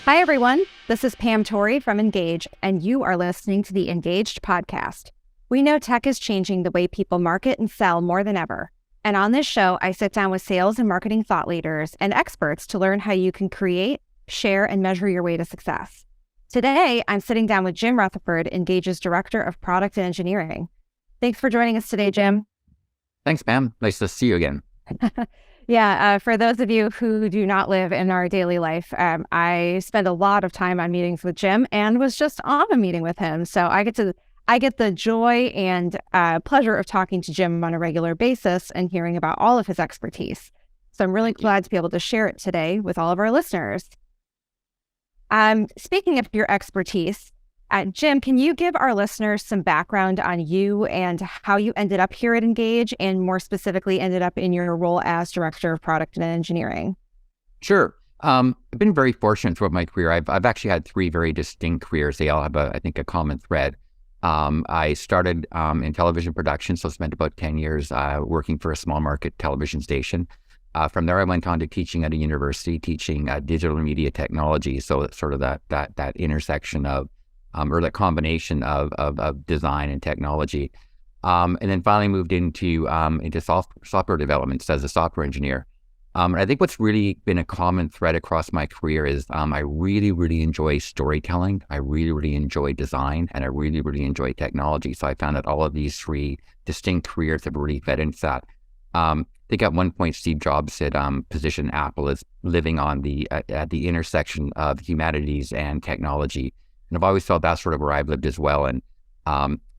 Hi, everyone. This is Pam Torrey from Ingage, and you are listening to the Ingaged podcast. We know tech is changing the way people market and sell more than ever. And on this show, I sit down with sales and marketing thought leaders and experts to learn how you can create, share, and measure your way to success. Today, I'm sitting down with Jim Rutherford, Ingage's Director of Product and Engineering. Thanks for joining us today, Jim. Thanks, Pam. Nice to see you again. For those of you who do not live in our daily life, I spend a lot of time on meetings with Jim and was just on a meeting with him. So I get the joy and pleasure of talking to Jim on a regular basis and hearing about all of his expertise. So I'm really glad to be able to share it today with all of our listeners. Speaking of your expertise, Jim, can you give our listeners some background on you and how you ended up here at Ingage, and more specifically ended up in your role as Director of Product and Engineering? Sure. I've been very fortunate throughout my career. I've actually had three very distinct careers. They all have, I think, a common thread. I started in television production, so spent about 10 years working for a small market television station. From there, I went on to teaching at a university, teaching digital media technology. So it's sort of that intersection of or that combination of design and technology, and then finally moved into software development as a software engineer. And I think what's really been a common thread across my career is I really, really enjoy storytelling. I really, really enjoy design, and I really, really enjoy technology. So I found that all of these three distinct careers have really fed into that. I think at one point Steve Jobs had positioned Apple as living on at the intersection of humanities and technology. And I've always felt that's sort of where I've lived as well. And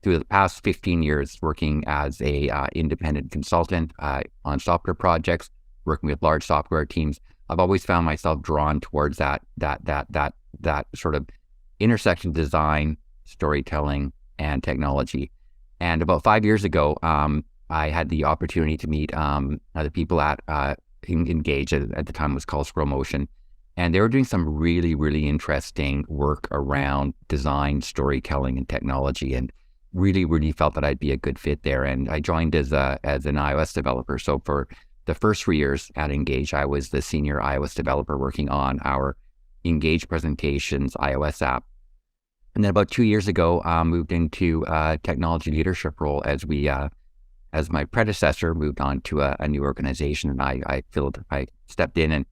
through the past 15 years, working as a independent consultant on software projects, working with large software teams, I've always found myself drawn towards that sort of intersection: design, storytelling, and technology. And about 5 years ago, I had the opportunity to meet the people at Ingage, at the time it was called Scroll Motion. And they were doing some really, really interesting work around design, storytelling, and technology, and really, really felt that I'd be a good fit there. And I joined as an iOS developer. So for the first 3 years at Ingage, I was the senior iOS developer working on our Ingage Presentations iOS app. And then about 2 years ago, moved into a technology leadership role as my predecessor moved on to a new organization, and I stepped in and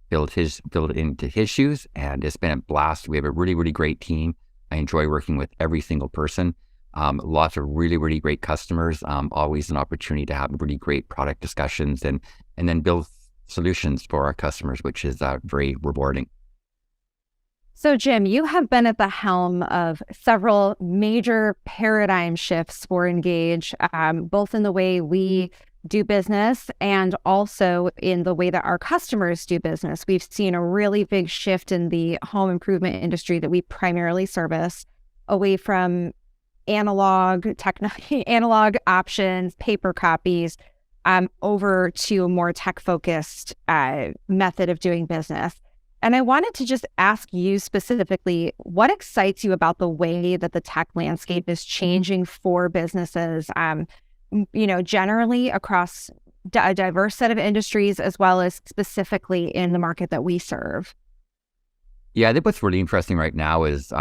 filled into his shoes, and it's been a blast. We have a really, really great team. I enjoy working with every single person. Lots of really, really great customers. Always an opportunity to have really great product discussions and then build solutions for our customers, which is very rewarding. So, Jim, you have been at the helm of several major paradigm shifts for Ingage, both in the way we do business and also in the way that our customers do business. We've seen a really big shift in the home improvement industry that we primarily service, away from analog options, paper copies, over to a more tech-focused method of doing business. And I wanted to just ask you specifically, what excites you about the way that the tech landscape is changing for businesses, generally across a diverse set of industries, as well as specifically in the market that we serve? Yeah, I think what's really interesting right now is,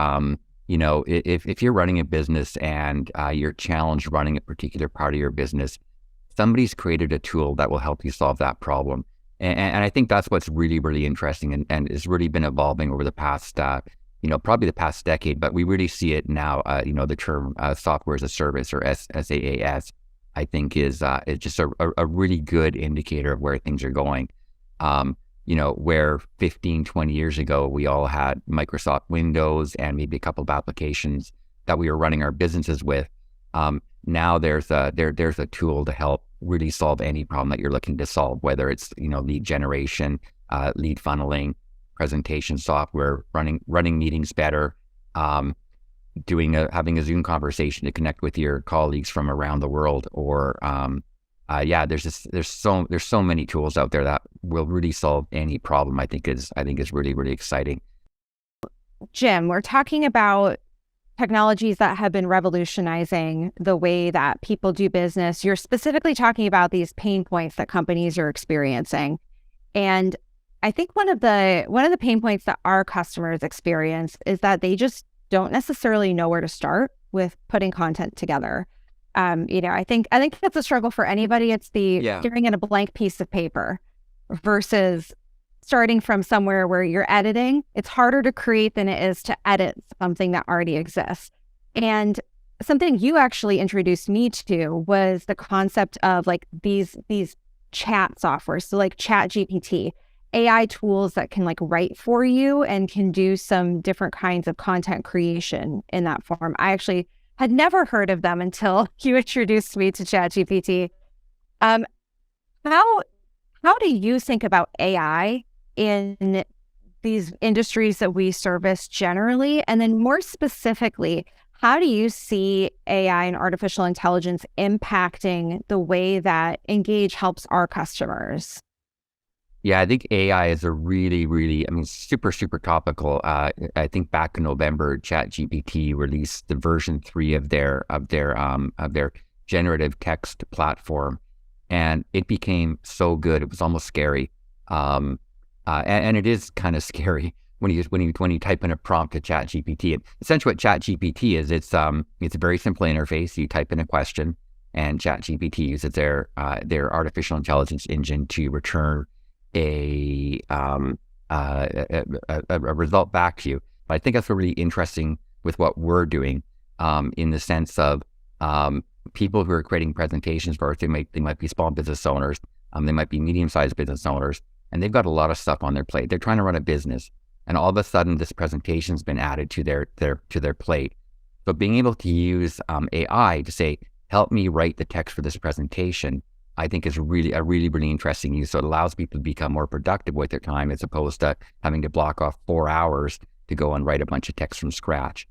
if you're running a business and you're challenged running a particular part of your business, somebody's created a tool that will help you solve that problem. And I think that's what's really, really interesting and has really been evolving over the past, probably the past decade, but we really see it now. The term software as a service, or SaaS, I think is just a really good indicator of where things are going. Where 15, 20 years ago, we all had Microsoft Windows and maybe a couple of applications that we were running our businesses with. Now there's a tool to help really solve any problem that you're looking to solve, whether it's, lead generation, lead funneling, presentation software, running meetings better, having a Zoom conversation to connect with your colleagues from around the world, or there's so many tools out there that will really solve any problem. I think is really, really exciting. Jim, we're talking about technologies that have been revolutionizing the way that people do business. You're specifically talking about these pain points that companies are experiencing. And I think one of the pain points that our customers experience is that they just don't necessarily know where to start with putting content together. I think that's a struggle for anybody. It's the staring at a blank piece of paper versus starting from somewhere where you're editing. It's harder to create than it is to edit something that already exists. And something you actually introduced me to was the concept of like these chat software. So like Chat GPT, AI tools that can like write for you and can do some different kinds of content creation in that form. I actually had never heard of them until you introduced me to Chat GPT. How do you think about AI in these industries that we service generally? And then more specifically, how do you see AI and artificial intelligence impacting the way that Ingage helps our customers? Yeah, I think AI is a really, really, super, super topical. I think back in November, ChatGPT released the version 3 of their generative text platform, and it became so good. It was almost scary, and it is kind of scary when you type in a prompt to ChatGPT. And essentially, what ChatGPT is, it's a very simple interface. You type in a question, and ChatGPT uses their artificial intelligence engine to return a result back to you. But I think that's really interesting with what we're doing, in the sense of people who are creating presentations for us. They might be small business owners, they might be medium-sized business owners, and they've got a lot of stuff on their plate. They're trying to run a business, and all of a sudden, this presentation's been added to their plate. So being able to use AI to say, "Help me write the text for this presentation," I think is really interesting use. So it allows people to become more productive with their time as opposed to having to block off 4 hours to go and write a bunch of text from scratch.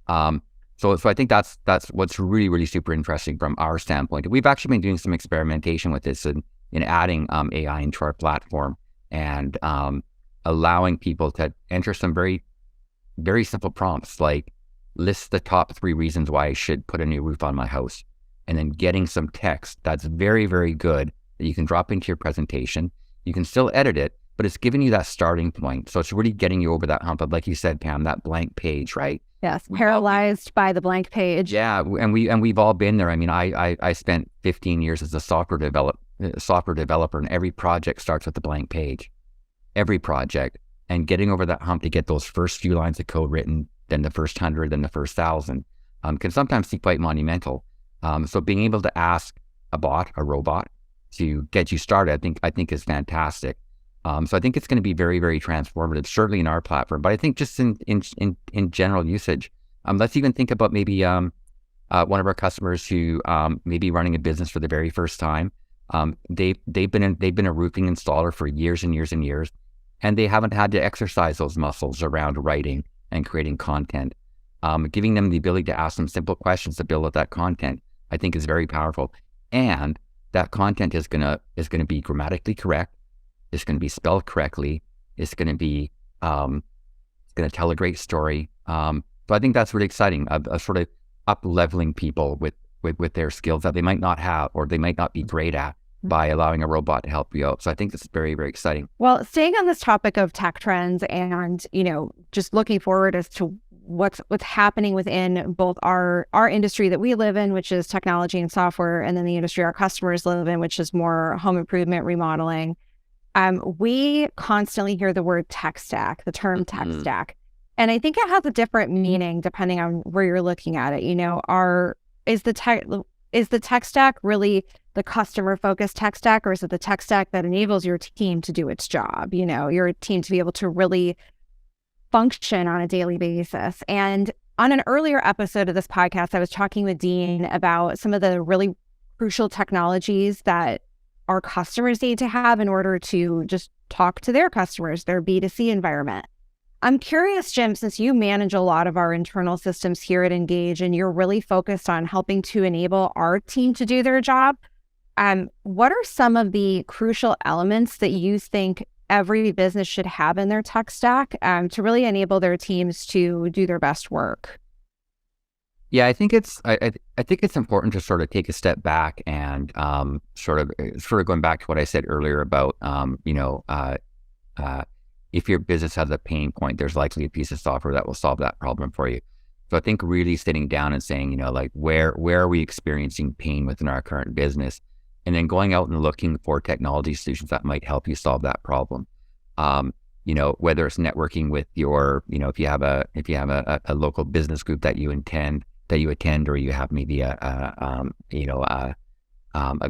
So I think that's what's really, really super interesting from our standpoint. We've actually been doing some experimentation with this in adding AI into our platform and allowing people to enter some very, very simple prompts like list the top 3 reasons why I should put a new roof on my house. And then getting some text that's very, very good that you can drop into your presentation. You can still edit it, but it's giving you that starting point. So it's really getting you over that hump of, like you said, Pam, that blank page, right? Yes, paralyzed by the blank page. Yeah, and we've all been there. I spent 15 years as a software developer, and every project starts with a blank page. Every project, and getting over that hump to get those first few lines of code written, then the first 100, then the first 1,000, can sometimes be quite monumental. So being able to ask a robot to get you started, I think is fantastic. So I think it's going to be very, very transformative, certainly in our platform, but I think just in general usage. Let's even think about maybe one of our customers who may be running a business for the very first time. They've been a roofing installer for years and years and years, and they haven't had to exercise those muscles around writing and creating content. Giving them the ability to ask them simple questions to build out that content, I think is very powerful. And that content is gonna be grammatically correct. It's gonna be spelled correctly. It's gonna be it's gonna tell a great story. So I think that's really exciting. A sort of up-leveling people with their skills that they might not have or they might not be great at by allowing a robot to help you out. So I think this is very, very exciting. Well, staying on this topic of tech trends and, just looking forward as to what's happening within both our industry that we live in, which is technology and software, and then the industry our customers live in, which is more home improvement, remodeling. We constantly hear the word tech stack, the term tech stack. And I think it has a different meaning depending on where you're looking at it. Is the tech stack really the customer focused tech stack, or is it the tech stack that enables your team to do its job? Your team to be able to really function on a daily basis. And on an earlier episode of this podcast, I was talking with Dean about some of the really crucial technologies that our customers need to have in order to just talk to their customers, their B2C environment. I'm curious, Jim, since you manage a lot of our internal systems here at Ingage and you're really focused on helping to enable our team to do their job, what are some of the crucial elements that you think every business should have in their tech stack to really enable their teams to do their best work? Yeah, I think it's important to sort of take a step back and sort of going back to what I said earlier about if your business has a pain point, there's likely a piece of software that will solve that problem for you. So I think really sitting down and saying, like where are we experiencing pain within our current business, and then going out and looking for technology solutions that might help you solve that problem. Whether it's networking with your, if you have a local business group that you attend, or you have maybe a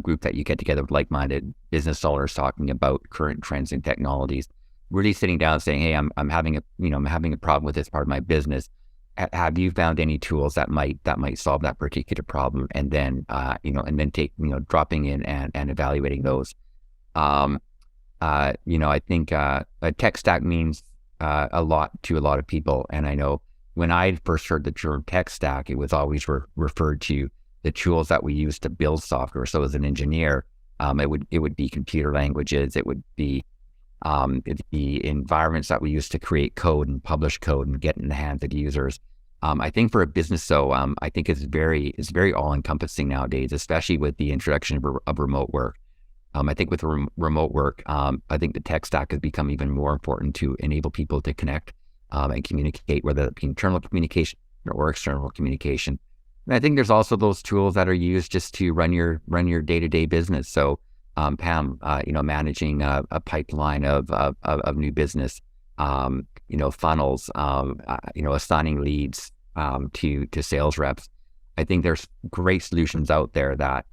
group that you get together with like-minded business owners talking about current trends and technologies. Really sitting down and saying, hey, I'm having a problem with this part of my business. Have you found any tools that might solve that particular problem? And then dropping in and evaluating those. I think a tech stack means a lot to a lot of people. And I know when I first heard the term tech stack, it was always referred to the tools that we use to build software. So as an engineer, it would be computer languages, it would be the environments that we use to create code and publish code and get in the hands of users. I think for a business, I think it's very all encompassing nowadays, especially with the introduction of remote work. I think with remote work, I think the tech stack has become even more important to enable people to connect and communicate, whether it be internal communication or external communication. And I think there's also those tools that are used just to run your day-to-day business. So Pam, managing a pipeline of new business, funnels, assigning leads to sales reps. I think there's great solutions out there that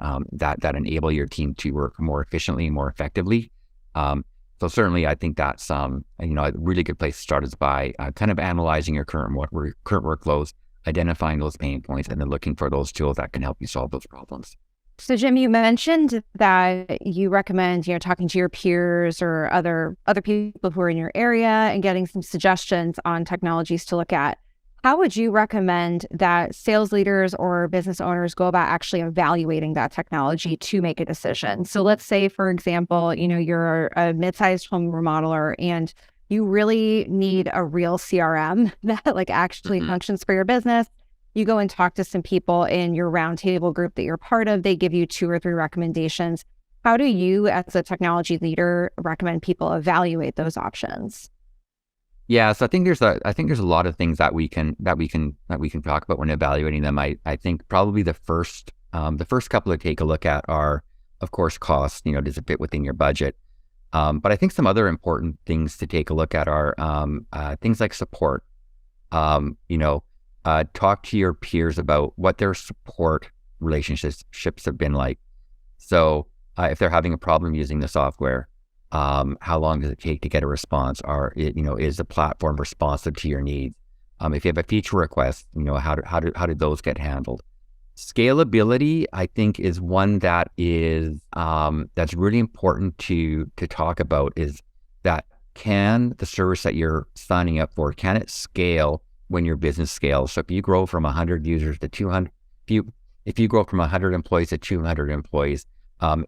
enable your team to work more efficiently and more effectively. So certainly, I think that's a really good place to start is by kind of analyzing your current workflows, identifying those pain points, and then looking for those tools that can help you solve those problems. So Jim, you mentioned that you recommend, talking to your peers or other people who are in your area and getting some suggestions on technologies to look at. How would you recommend that sales leaders or business owners go about actually evaluating that technology to make a decision? So let's say, for example, you're a mid-sized home remodeler and you really need a real CRM that actually functions for your business. You go and talk to some people in your roundtable group that you're part of. They give you 2 or 3 recommendations. How do you, as a technology leader, recommend people evaluate those options? Yeah, so I think there's a lot of things that we can talk about when evaluating them. I think probably the first couple to take a look at are, of course, cost. Does it fit within your budget? But I think some other important things to take a look at are things like support. Talk to your peers about what their support relationships have been like. So if they're having a problem using the software, how long does it take to get a response? Is the platform responsive to your needs? If you have a feature request, how did those get handled? Scalability, I think, is one that is that's really important to talk about. Is that can the service that you're signing up for, can it scale when your business scales? So if you grow from 100 users to 200, if you grow from 100 employees to 200 employees,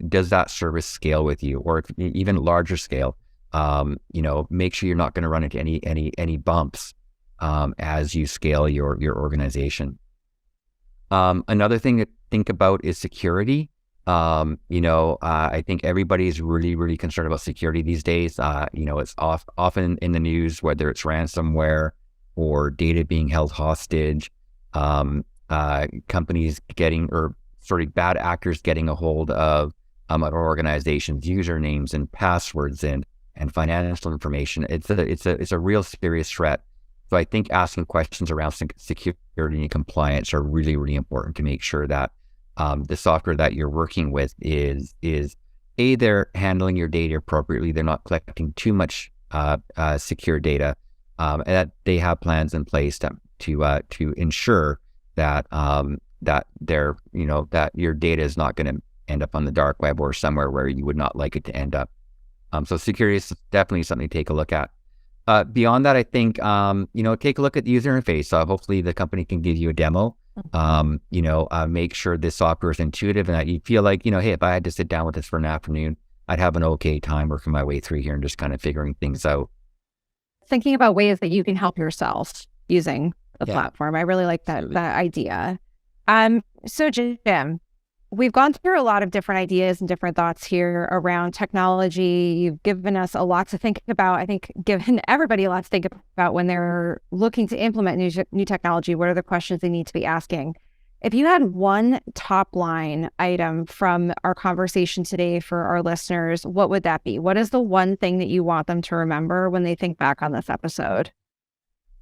does that service scale with you? Or if even larger scale, make sure you're not going to run into any bumps as you scale your organization. Another thing to think about is security. I think everybody's really, really concerned about security these days. It's often in the news, whether it's ransomware or data being held hostage, companies getting, or sort of bad actors getting a hold of an organization's usernames and passwords and financial information. It's a real serious threat. So I think asking questions around security and compliance are really, really important to make sure that the software that you're working with is they're handling your data appropriately, they're not collecting too much secure data, and that they have plans in place to ensure that that your data is not going to end up on the dark web or somewhere where you would not like it to end up. So security is definitely something to take a look at. Beyond that, I think, take a look at the user interface. Hopefully the company can give you a demo, make sure this software is intuitive and that you feel like, hey, if I had to sit down with this for an afternoon, I'd have an okay time working my way through here and just kind of figuring things out. Thinking about ways that you can help yourself using the platform. I really like that idea. So Jim, we've gone through a lot of different ideas and different thoughts here around technology. You've given us a lot to think about. I think given everybody a lot to think about when they're looking to implement new technology, what are the questions they need to be asking? If you had one top line item from our conversation today for our listeners, what would that be? What is the one thing that you want them to remember when they think back on this episode?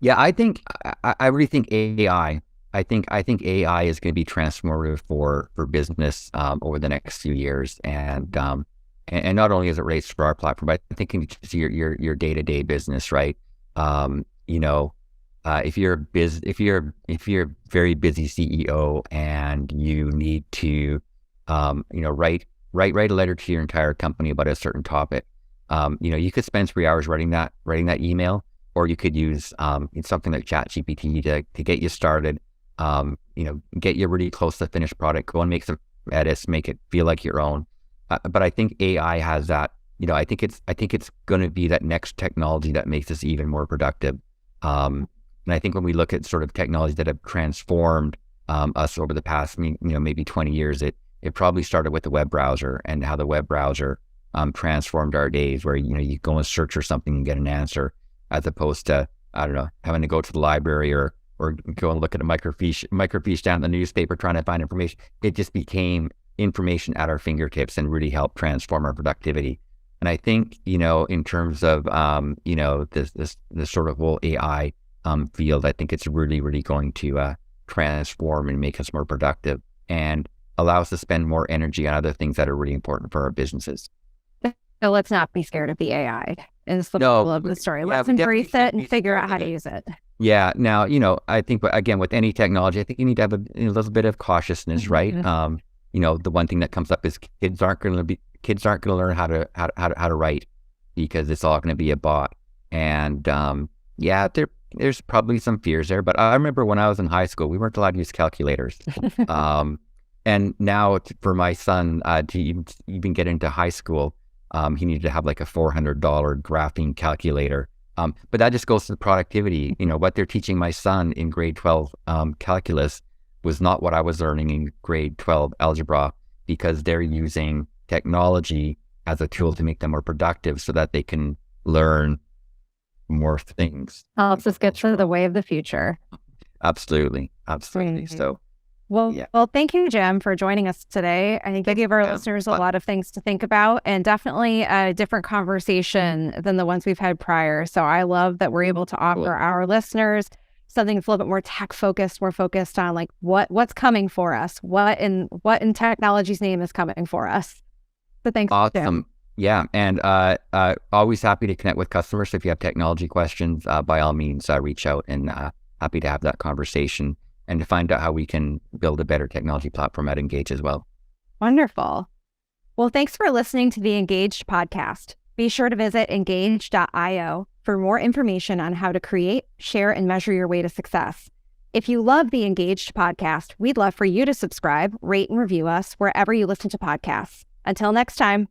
Yeah, I really think AI. I think AI is going to be transformative for business over the next few years, and not only as it relates to our platform, but I think it's your day-to-day business, right? If you're a very busy CEO and you need to write a letter to your entire company about a certain topic, you could spend 3 hours writing that email, or you could use something like ChatGPT to get you started. Get you really close to the finished product, go and make some edits, make it feel like your own. But I think AI has that, I think it's going to be that next technology that makes us even more productive. And I think when we look at sort of technologies that have transformed us over the past, maybe 20 years, it probably started with the web browser, and how the web browser transformed our days, where, you go and search for something and get an answer, as opposed to, I don't know, having to go to the library or go and look at a microfiche down in the newspaper trying to find information. It just became information at our fingertips and really helped transform our productivity. And I think, in terms of, this sort of whole AI field, I think it's really, really going to transform and make us more productive and allow us to spend more energy on other things that are really important for our businesses. So let's not be scared of the AI. Is the middle of the story. Let's embrace it and figure out how to use it. Yeah. Now, I think, again, with any technology, I think you need to have a little bit of cautiousness, right? The one thing that comes up is kids aren't going to learn how to write, because it's all going to be a bot. And there's probably some fears there. But I remember when I was in high school, we weren't allowed to use calculators. And now for my son to even get into high school, he needed to have like a $400 graphing calculator. But that just goes to the productivity. What they're teaching my son in grade 12 calculus was not what I was learning in grade 12 algebra, because they're using technology as a tool to make them more productive so that they can learn more things. Helps us get to the way of the future. Absolutely. So, well, thank you, Jim, for joining us today. I think you gave our listeners a lot of things to think about, and definitely a different conversation than the ones we've had prior. So I love that we're able to offer our listeners something that's a little bit more tech focused, more focused on like what's coming for us, what in technology's name is coming for us. So thanks. Awesome. Jim. Yeah. And always happy to connect with customers. So if you have technology questions, by all means, reach out, and happy to have that conversation and to find out how we can build a better technology platform at Ingage as well. Wonderful. Well, thanks for listening to the Ingaged podcast. Be sure to visit ingage.io for more information on how to create, share, and measure your way to success. If you love the Ingaged podcast, we'd love for you to subscribe, rate, and review us wherever you listen to podcasts. Until next time.